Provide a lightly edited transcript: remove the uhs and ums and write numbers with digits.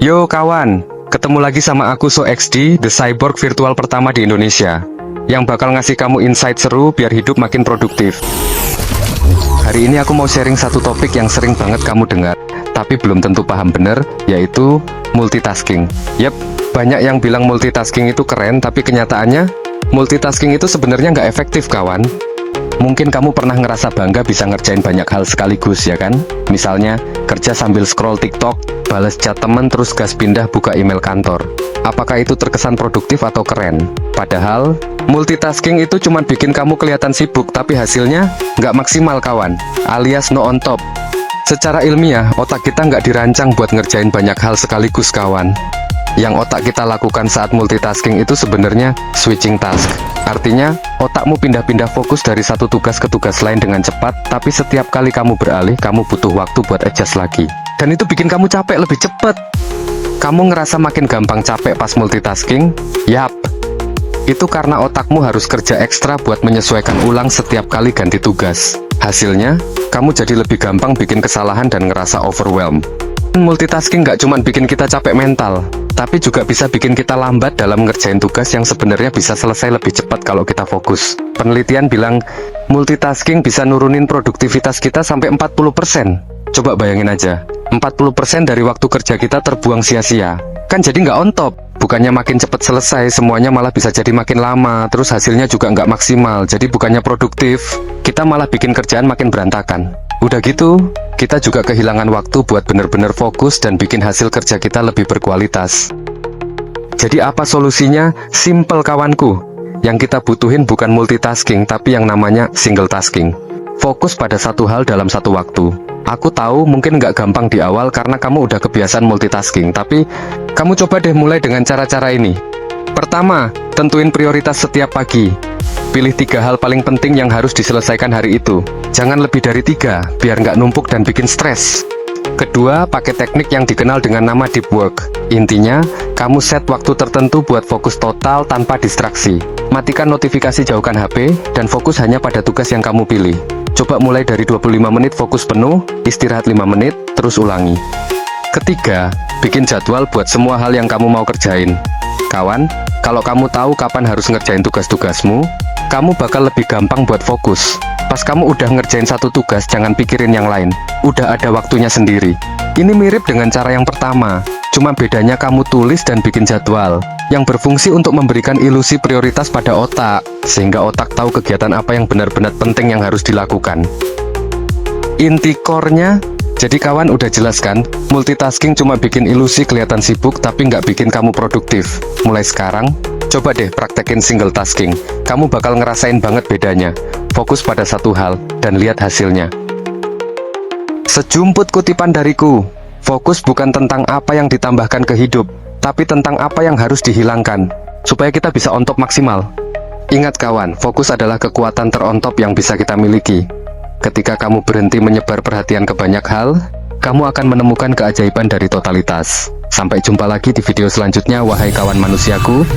Yo kawan, ketemu lagi sama aku SoXD, the cyborg virtual pertama di Indonesia, yang bakal ngasih kamu insight seru biar hidup makin produktif. Hari ini aku mau sharing satu topik yang sering banget kamu dengar, tapi belum tentu paham bener, yaitu multitasking. Yep, banyak yang bilang multitasking itu keren, tapi kenyataannya, multitasking itu sebenarnya nggak efektif kawan. Mungkin kamu pernah ngerasa bangga bisa ngerjain banyak hal sekaligus ya kan? Misalnya, kerja sambil scroll TikTok, balas chat temen terus gas pindah buka email kantor. Apakah itu terkesan produktif atau keren? Padahal, multitasking itu cuma bikin kamu kelihatan sibuk, tapi hasilnya nggak maksimal kawan, alias no on top. Secara ilmiah, otak kita nggak dirancang buat ngerjain banyak hal sekaligus kawan. Yang otak kita lakukan saat multitasking itu sebenarnya switching task. Artinya, otakmu pindah-pindah fokus dari satu tugas ke tugas lain dengan cepat, tapi setiap kali kamu beralih, kamu butuh waktu buat adjust lagi. Dan itu bikin kamu capek lebih cepat. Kamu ngerasa makin gampang capek pas multitasking? Yap. Itu karena otakmu harus kerja ekstra buat menyesuaikan ulang setiap kali ganti tugas. Hasilnya, kamu jadi lebih gampang bikin kesalahan dan ngerasa overwhelmed. Multitasking nggak cuma bikin kita capek mental, tapi juga bisa bikin kita lambat dalam ngerjain tugas yang sebenarnya bisa selesai lebih cepat kalau kita fokus. Penelitian bilang, multitasking bisa nurunin produktivitas kita sampai 40%. Coba bayangin aja, 40% dari waktu kerja kita terbuang sia-sia. Kan jadi nggak on top. Bukannya makin cepat selesai, semuanya malah bisa jadi makin lama, terus hasilnya juga nggak maksimal. Jadi bukannya produktif, kita malah bikin kerjaan makin berantakan. Udah gitu, kita juga kehilangan waktu buat bener-bener fokus dan bikin hasil kerja kita lebih berkualitas. Jadi apa solusinya? Simple kawanku. Yang kita butuhin bukan multitasking, tapi yang namanya single tasking. Fokus pada satu hal dalam satu waktu. Aku tahu mungkin nggak gampang di awal karena kamu udah kebiasaan multitasking, tapi kamu coba deh mulai dengan cara-cara ini. Pertama, tentuin prioritas setiap pagi. Pilih 3 hal paling penting yang harus diselesaikan hari itu. Jangan lebih dari 3, biar nggak numpuk dan bikin stres. Kedua, pakai teknik yang dikenal dengan nama deep work. Intinya, kamu set waktu tertentu buat fokus total tanpa distraksi. Matikan notifikasi, jauhkan HP, dan fokus hanya pada tugas yang kamu pilih. Coba mulai dari 25 menit fokus penuh, istirahat 5 menit, terus ulangi. Ketiga, bikin jadwal buat semua hal yang kamu mau kerjain. Kawan, kalau kamu tahu kapan harus ngerjain tugas-tugasmu, kamu bakal lebih gampang buat fokus. Pas kamu udah ngerjain satu tugas, jangan pikirin yang lain. Udah ada waktunya sendiri. Ini mirip dengan cara yang pertama, cuma bedanya kamu tulis dan bikin jadwal, yang berfungsi untuk memberikan ilusi prioritas pada otak, sehingga otak tahu kegiatan apa yang benar-benar penting yang harus dilakukan. Inti core-nya, jadi kawan udah jelas kan, multitasking cuma bikin ilusi kelihatan sibuk tapi nggak bikin kamu produktif. Mulai sekarang, coba deh praktekin single tasking. Kamu bakal ngerasain banget bedanya. Fokus pada satu hal dan lihat hasilnya. Sejumput kutipan dariku, fokus bukan tentang apa yang ditambahkan ke hidup, tapi tentang apa yang harus dihilangkan, supaya kita bisa on top maksimal. Ingat kawan, fokus adalah kekuatan teron top yang bisa kita miliki. Ketika kamu berhenti menyebar perhatian ke banyak hal, kamu akan menemukan keajaiban dari totalitas. Sampai jumpa lagi di video selanjutnya, wahai kawan manusiaku.